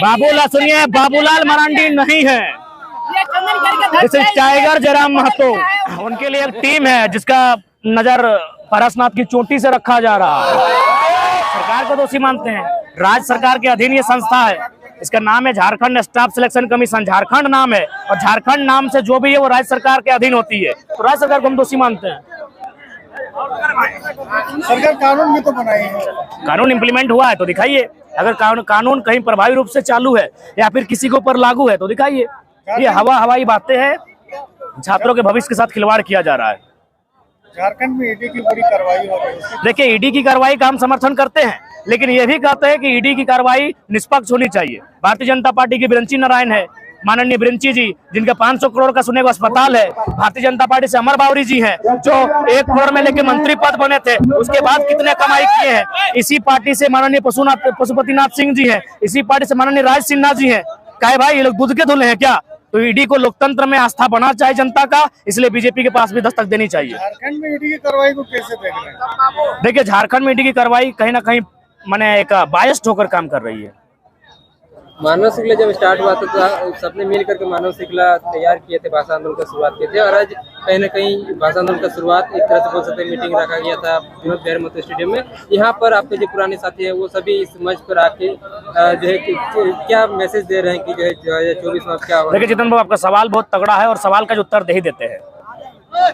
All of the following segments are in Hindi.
बाबूलाल सुनिए, बाबूलाल मरांडी नहीं है, this is tiger Jairam Mahto. उनके लिए एक टीम है जिसका नजर पारसनाथ की चोटी से रखा जा रहा है। सरकार को दोषी मानते हैं, राज्य सरकार के अधीन ये संस्था है, इसका नाम है Jharkhand staff selection commission. Jharkhand नाम है और झारखंड नाम से जो भी है वो राज्य सरकार के अधीन होती है, तो राज्य सरकार को हम दोषी मानते हैं। सरकार कानून भी तो बनाई है, कानून इंप्लीमेंट हुआ है तो दिखाइए। अगर कानून कहीं प्रभावी रूप से चालू है या फिर किसी के ऊपर लागू है तो दिखाइए। ये हवाई बातें हैं, छात्रों के भविष्य के साथ खिलवाड़ किया जा रहा है। झारखंड में ईडी की बड़ी कार्रवाई हो रही है। देखिए, ईडी की कार्रवाई का हम समर्थन करते हैं, लेकिन ये भी कहते हैं कि ईडी की कार्रवाई निष्पक्ष होनी चाहिए। भारतीय जनता पार्टी की बिरंची नारायण है, माननीय बिरंची जी, जिनका 500 करोड़ का सुने को अस्पताल है। भारतीय जनता पार्टी से अमर बावरी जी हैं, जो 1 करोड़ में लेके मंत्री पद बने थे, उसके बाद कितने कमाई किए हैं। इसी पार्टी से माननीय पशुपतिनाथ सिंह जी हैं, इसी पार्टी से माननीय राज सिन्हा जी हैं। काहे भाई, ये लोग दूध के धुले हैं क्या? तो ईडी को लोकतंत्र में आस्था बना चाहिए जनता का, इसलिए बीजेपी के पास भी दस्तक देनी चाहिए। झारखंड में ईडी की कार्रवाई को कैसे देख रहे हैं? देखिए, झारखंड में ईडी की कार्रवाई कहीं ना कहीं माने एक बायस्ड होकर काम कर रही है। मानव श्रृंखला जब स्टार्ट हुआ था तो सबने मिल करके मानव श्रृंखला तैयार किए थे, भाषा आंदोलन का शुरुआत किए थे। और आज कहीं ना कहीं भाषा आंदोलन का शुरुआत एक तरह से बोल सकते मीटिंग रखा गया था विनोद बिहारी महतो स्टेडियम में। यहाँ पर आपके जो पुराने साथी हैं वो सभी इस मंच पर आके जो है क्या मैसेज दे रहे हैं कि जो है 2024 में क्या होगा? देखिए जितन बाबू, आपका सवाल बहुत तगड़ा है और सवाल का जो उत्तर दे ही देते हैं।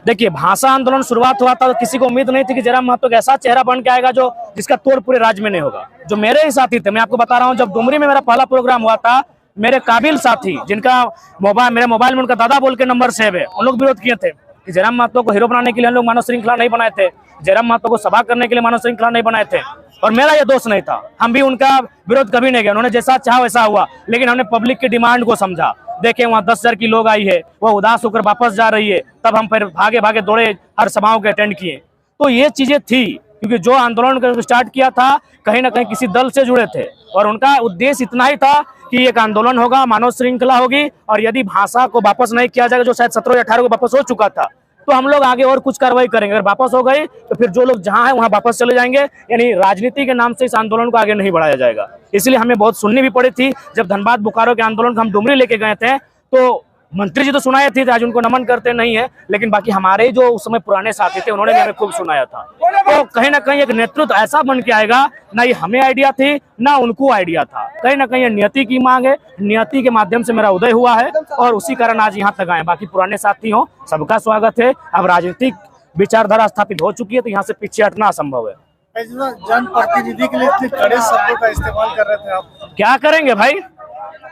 देखिए, भाषा आंदोलन शुरुआत हुआ था तो किसी को उम्मीद नहीं थी कि जयराम महतो ऐसा चेहरा बन के आएगा जो जिसका तोड़ पूरे राज्य में नहीं होगा। जो मेरे ही साथी थे, मैं आपको बता रहा हूँ, जब डुमरी में मेरा पहला प्रोग्राम हुआ था, मेरे काबिल साथी जिनका मेरे मोबाइल में उनका दादा बोल के नंबर सेव है, उन लोग विरोध किए थे कि जयराम महतो को हीरो बनाने के लिए हम लोग मानव श्रृंखला नहीं बनाए थे, जयराम महतो को सभा करने के लिए मानव श्रृंखला नहीं बनाए थे। और मेरा ये दोष नहीं था, हम भी उनका विरोध कभी नहीं किया। उन्होंने जैसा चाहा वैसा हुआ, लेकिन हमने पब्लिक की डिमांड को समझा। देखे वहाँ 10,000 की लोग आई है, वो उदास होकर वापस जा रही है, तब हम फिर भागे भागे दौड़े, हर सभाओं के अटेंड किए। तो ये चीजें थी, क्योंकि जो आंदोलन स्टार्ट किया था कहीं ना कहीं किसी दल से जुड़े थे, और उनका उद्देश्य इतना ही था कि एक आंदोलन होगा, मानव श्रृंखला होगी, और यदि भाषा को वापस नहीं किया जाएगा, जो शायद 17 या 18 को वापस हो चुका था, तो हम लोग आगे और कुछ कार्रवाई करेंगे। अगर वापस हो गई तो फिर जो लोग जहां हैं वहां वापस चले जाएंगे, यानी राजनीति के नाम से इस आंदोलन को आगे नहीं बढ़ाया जाएगा। इसलिए हमें बहुत सुननी भी पड़ी थी। जब धनबाद बोकारो के आंदोलन को हम डुमरी लेके गए थे तो मंत्री जी तो सुनाए थे, आज उनको नमन करते नहीं है, लेकिन बाकी हमारे जो उस समय पुराने साथी थे उन्होंने भी हमें खूब सुनाया था। तो कहीं ना कहीं एक नेतृत्व ऐसा बन के आएगा, ना ये हमें आइडिया थी ना उनको आइडिया था, कहीं ना कहीं नियति की मांग है, नियति के माध्यम से मेरा उदय हुआ है और उसी कारण आज यहाँ तक आए। बाकी पुराने साथी हो, सबका स्वागत है। अब राजनीतिक विचारधारा स्थापित हो चुकी है तो यहाँ से पीछे हटना असंभव है। जनप्रतिनिधि के लिए इतने कड़े शब्दों का इस्तेमाल कर रहे थे आप, क्या करेंगे भाई,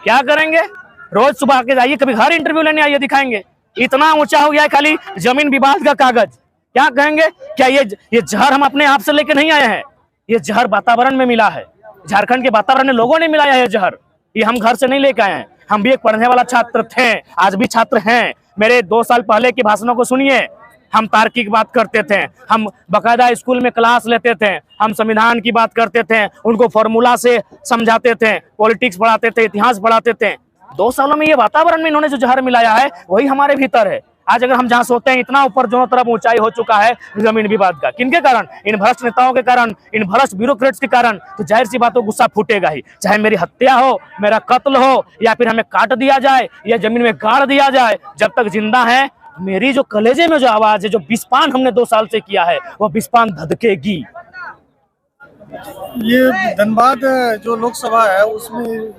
क्या करेंगे? रोज सुबह के जाइए, कभी घर इंटरव्यू लेने आइए, दिखाएंगे। इतना ऊंचा हो गया है खाली जमीन विवाद का कागज, क्या कहेंगे? क्या ये जहर हम अपने आप से लेके नहीं आए हैं, ये जहर वातावरण में मिला है, झारखंड के वातावरण में लोगों ने मिलाया है जहर, ये हम घर से नहीं लेके आए हैं। हम भी एक पढ़ने वाला छात्र थे, आज भी छात्र हैं। मेरे 2 साल पहले के भाषणों को सुनिए, हम तार्किक बात करते थे, हम बकायदा स्कूल में क्लास लेते थे, हम संविधान की बात करते थे, उनको फॉर्मूला से समझाते थे, पॉलिटिक्स पढ़ाते थे, इतिहास पढ़ाते थे। 2 सालों में ये वातावरण में इन्होंने जो जहर मिलाया है वही हमारे भीतर है। आज अगर हम जहाँ सोते हैं इतना ऊपर दोनों तरफ ऊंचाई हो चुका है जमीन विवाद का, किनके कारण? इन भ्रष्ट नेताओं के कारण, इन भ्रष्ट ब्यूरोक्रेट्स के कारण। तो जाहिर सी बात हो, गुस्सा फूटेगा ही, चाहे मेरी हत्या हो, मेरा कत्ल हो, या फिर हमें काट दिया जाए या जमीन में गाड़ दिया जाए। जब तक जिंदा है, मेरी जो कलेजे में जो आवाज है, जो विस्पान हमने 2 साल से किया है, वो विस्पान धधकेगी। ये धनबाद जो लोकसभा है उसमें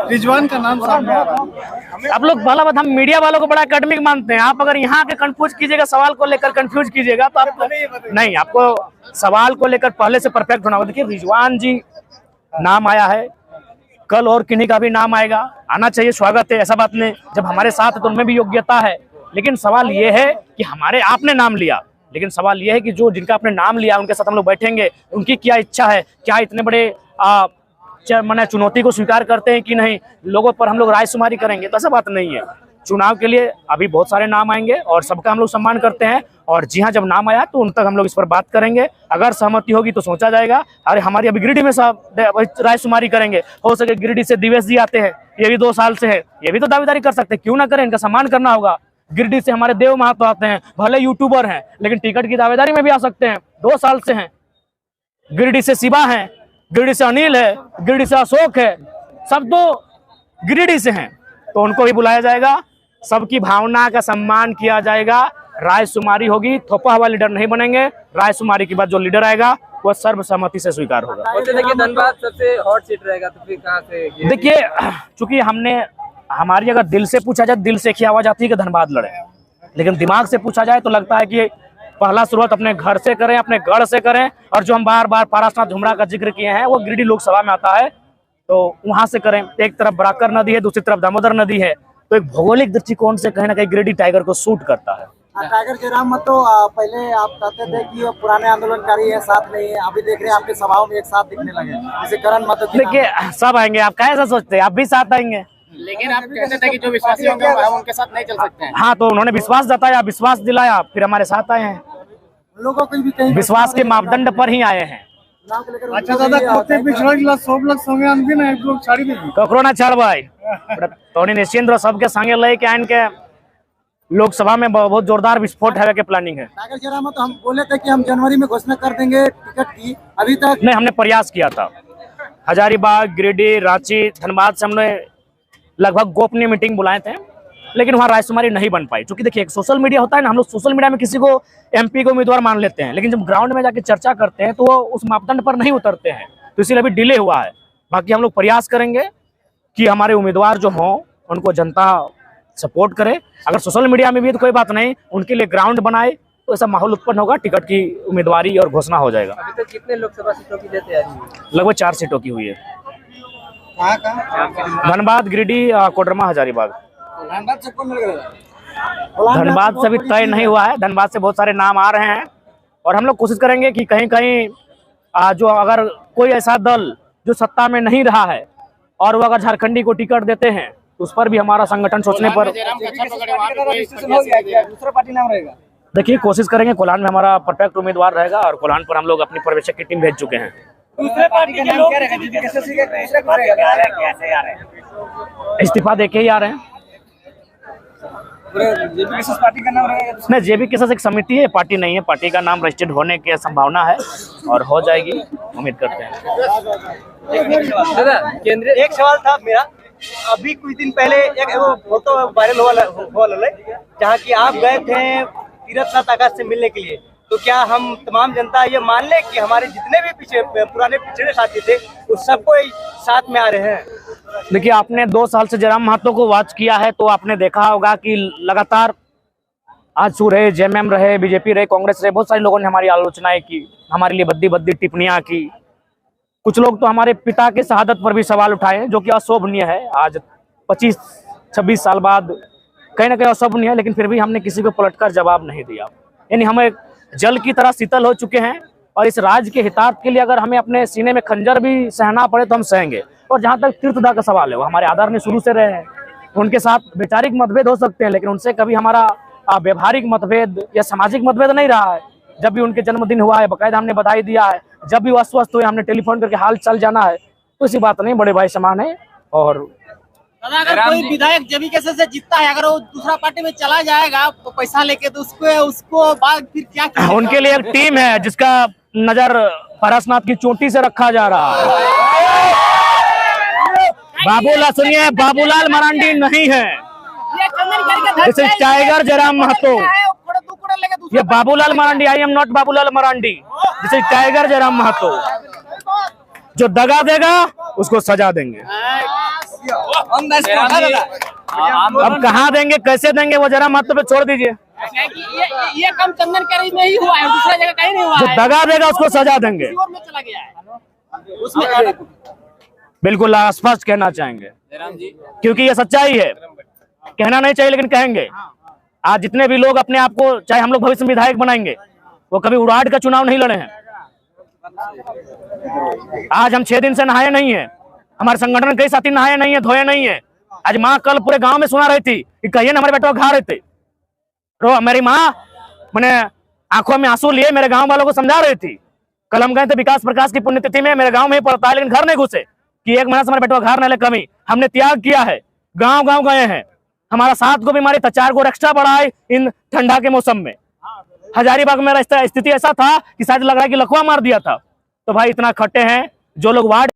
रिजवान का नाम सामने आ रहा है। आप लोग भला बात, हम मीडिया वालों को बड़ा एकेडमिक मानते हैं। आप अगर यहाँ के कंफ्यूज कीजिएगा, सवाल को लेकर कंफ्यूज कीजिएगा तो आप नहीं, आपको सवाल को लेकर पहले से परफेक्ट होना होगा। देखिए, रिजवान जी नाम आया है, कल और किन्हीं का भी नाम आएगा, आना चाहिए, स्वागत है, ऐसा बात नहीं। जब हमारे साथ है तो उनमें भी योग्यता है, लेकिन सवाल ये है कि हमारे आपने नाम लिया, लेकिन सवाल ये है कि जो जिनका आपने नाम लिया उनके साथ हम लोग बैठेंगे, उनकी क्या इच्छा है, क्या इतने बड़े मैंने चुनौती को स्वीकार करते हैं कि नहीं, लोगों पर हम लोग रायशुमारी करेंगे, तो ऐसा बात नहीं है। चुनाव के लिए अभी बहुत सारे नाम आएंगे और सबका हम लोग सम्मान करते हैं, और जी हाँ, जब नाम आया तो उन तक हम लोग इस पर बात करेंगे। अगर सहमति होगी तो सोचा जाएगा। अरे हमारी अभी गिरिडीह में सब रायशुमारी करेंगे, हो सके गिरिडीह से दिवेश जी आते हैं, ये भी 2 साल से है, ये भी तो दावेदारी कर सकते हैं, क्यों ना करें, इनका सम्मान करना होगा। गिरिडीह से हमारे देव महतो आते हैं, भले यूट्यूबर हैं लेकिन टिकट की दावेदारी में भी आ सकते हैं, 2 साल से हैं। गिरिडीह से शिवा हैं, गिरिडीह से अनिल है, गिरिडीह से अशोक है, सब तो गिरिडीह से हैं, तो उनको भी बुलाया जाएगा। सबकी भावना का सम्मान किया जाएगा। रायशुमारी होगी, थोपा हुआ लीडर नहीं बनेंगे। रायशुमारी के बाद जो लीडर आएगा वो सर्वसम्मति से स्वीकार होगा। वैसे देखिए धनबाद सबसे हॉट सीट रहेगा, तो फिर कहाँ से? देखिए, चूंकि हमारी अगर दिल से पूछा जाए, दिल से एक ही आवाज आती है कि धनबाद लड़े, लेकिन दिमाग से पूछा जाए तो लगता है कि पहला शुरुआत अपने घर से करें, अपने गढ़ से करें। और जो हम बार बार पारसनाथ झुमरा का जिक्र किए हैं वो गिरिडीह लोकसभा में आता है, तो वहां से करें। एक तरफ बराकर नदी है, दूसरी तरफ दामोदर नदी है, तो एक भौगोलिक दृष्टिकोण से कहीं ना कहीं गिरिडीह टाइगर को सूट करता है। टाइगर जयराम मतो पहले आप कहते थे कि वो पुराने आंदोलनकारी है, साथ नहीं है, अभी देख रहे हैं आपके सभाओं में एक साथ दिखने लगे, जैसे करण मतो। देखिए, सब आएंगे, आप कैसा सोचते हैं? आप भी साथ आएंगे, लेकिन आप कहते थे कि जो विश्वासी होंगे हम उनके साथ नहीं चल सकते हैं। हाँ, तो उन्होंने विश्वास जताया, विश्वास दिलाया, फिर हमारे साथ आए हैं। लोगों को भी कहीं विश्वास के मापदंड पर ही आए हैं। चुनाव को लेकर अच्छा दादा, कोते पिछड़ा गिला सब लोग संगे आनबी ना, एक लोग छाड़ी देगी। ककरो ना छाड़ भाई, तोनी निश्चिंत रहो, सबके संगे लेके आइन के लोकसभा में बहुत जोरदार विस्फोट है के प्लानिंग है। टाइगर जयराम मतो हम बोले थे कि हम जनवरी में घोषणा कर देंगे टिकट की, अभी तक नहीं, हमने प्रयास किया था। हजारीबाग, गिरिडीह, रांची, धनबाद से हमने लगभग गोपनीय मीटिंग बुलाए थे, लेकिन वहाँ रायशुमारी नहीं बन पाई। क्योंकि देखिए, एक सोशल मीडिया होता है ना, हम लोग सोशल मीडिया में किसी को MP को उम्मीदवार मान लेते हैं, लेकिन जब ग्राउंड में जाके चर्चा करते हैं तो वो उस मापदंड पर नहीं उतरते हैं, तो इसलिए अभी डिले हुआ है। बाकी हम लोग प्रयास करेंगे कि हमारे उम्मीदवार जो हों उनको जनता सपोर्ट करे। अगर सोशल मीडिया में भी तो कोई बात नहीं, उनके लिए ग्राउंड बनाए तो ऐसा माहौल उत्पन्न होगा, टिकट की उम्मीदवारी और घोषणा हो जाएगा। अभी तक कितने लोकसभा सीटों की तैयारी है? लगभग 4 सीटों की हुई है। कहाँ धनबाद, गिरिडीह, कोडरमा, हजारीबाग। धनबाद से अभी तय नहीं हुआ है। धनबाद से बहुत सारे नाम आ रहे हैं और हम लोग कोशिश करेंगे कि कहीं कहीं जो अगर कोई ऐसा दल जो सत्ता में नहीं रहा है और वो अगर झारखंडी को टिकट देते हैं तो उस पर भी हमारा संगठन सोचने पर दूसरा पार्टी नाम रहेगा। देखिए, कोशिश करेंगे। कोल्हान में हमारा परफेक्ट उम्मीदवार रहेगा और कोल्हान पर हम लोग अपनी पर्यवेक्षक की टीम भेज चुके हैं। दूसरे पार्टी का नाम क्या रहेगा? इस्तीफा देके ही आ रहे हैं। पार्टी का नाम रहेगा? नहीं, जेबी केसेस एक समिति है, पार्टी नहीं है। पार्टी का नाम रजिस्टर्ड होने की संभावना है और हो जाएगी, उम्मीद करते हैं। दादा, केंद्रीय एक सवाल था मेरा, अभी कुछ दिन पहले एक वो फोटो वायरल हुआ जहाँ की आप गए थे तीर्थनाथ आकाश से मिलने के लिए, तो क्या हम तमाम जनता ये मान ले कि हमारे जितने भी पुराने पिछड़े साथी थे उस सबको साथ में आ रहे हैं? देखिए, आपने 2 साल से जयराम महतो को वॉच किया है तो आपने देखा होगा कि लगातार आजसू रहे, JMM रहे, BJP रहे, कांग्रेस रहे, बहुत सारे लोगों ने हमारी आलोचनाएं की, हमारे लिए बद्दी बद्दी टिप्पणियां की। कुछ लोग तो हमारे पिता के शहादत पर भी सवाल उठाए, जो कि अशोभनीय है। आज 25-26 साल बाद कहीं ना कहीं अशोभनीय है, लेकिन फिर भी हमने किसी को पलटकर जवाब नहीं दिया। यानी हम एक जल की तरह शीतल हो चुके हैं और इस राज्य के हितार्थ के लिए अगर हमें अपने सीने में खंजर भी सहना पड़े तो हम सहेंगे। और जहाँ तक तीर्थदा का सवाल है, वो हमारे आदरणीय शुरू से रहे हैं। उनके साथ वैचारिक मतभेद हो सकते हैं, लेकिन उनसे कभी हमारा व्यवहारिक मतभेद या सामाजिक मतभेद नहीं रहा है। जब भी उनके जन्मदिन हुआ है, बाकायदा हमने बधाई दिया है। जब भी वो अस्वस्थ हुए, हमने टेलीफोन करके हाल चाल जाना है। तो ऐसी बात नहीं, बड़े भाई समान है। और अगर कोई विधायक जेबी केसेस से जीतता है, अगर वो दूसरा पार्टी में चला जाएगा तो पैसा लेके, तो उसको बाद फिर क्या उनके लिए एक टीम है जिसका नजर पारसनाथ की चोटी से रखा जा रहा है। बाबूलाल, सुनिए, बाबूलाल मरांडी नहीं है, this is tiger Jairam Mahato. ये Babulal Marandi, I am not Babulal Marandi, this is tiger Jairam Mahato. जो दगा देगा उसको सजा देंगे। अब कहाँ देंगे, कैसे देंगे, वो जयराम महतो पे छोड़ दीजिए। ये काम चंदन कैरेज में ही हुआ है, दूसरी जगह कहीं नहीं हुआ जो है। दगा देगा उसको सजा देंगे। में चला गया है उसमें। बिल्कुल स्पष्ट कहना चाहेंगे, क्योंकि ये सच्चाई है। कहना नहीं चाहिए लेकिन कहेंगे। आज जितने भी लोग अपने आप को, चाहे हम लोग भविष्य में विधायक बनाएंगे, वो कभी उड़ाहट का चुनाव नहीं लड़े हैं। आज हम 6 दिन से नहाए नहीं है, हमारे संगठन कई साथी नहाए नहीं है, धोए नहीं है। आज माँ कल पूरे गांव में सुना रही थी कि कहिए ना हमारे बेटा घा रहे थे। मेरी माँ मैंने आंखों में आंसू लिए मेरे गांव वालों को समझा रही थी। कल हम गए थे विकास प्रकाश की पुण्यतिथि में, मेरे गांव में ही पड़ता है, लेकिन घर नहीं घुसे कि 1 महीना से हमारे बेटा घर नहीं ले। कमी हमने त्याग किया है, गांव गांव गए हैं। हमारा 7 गो बीमारी था, 4 गो एक्स्ट्रा बढ़ाए इन ठंडा के मौसम में। हजारीबाग में स्थिति ऐसा था कि शायद लग रहा है कि लकवा मार दिया था। तो भाई इतना खट्टे हैं, जो लोग वार्ड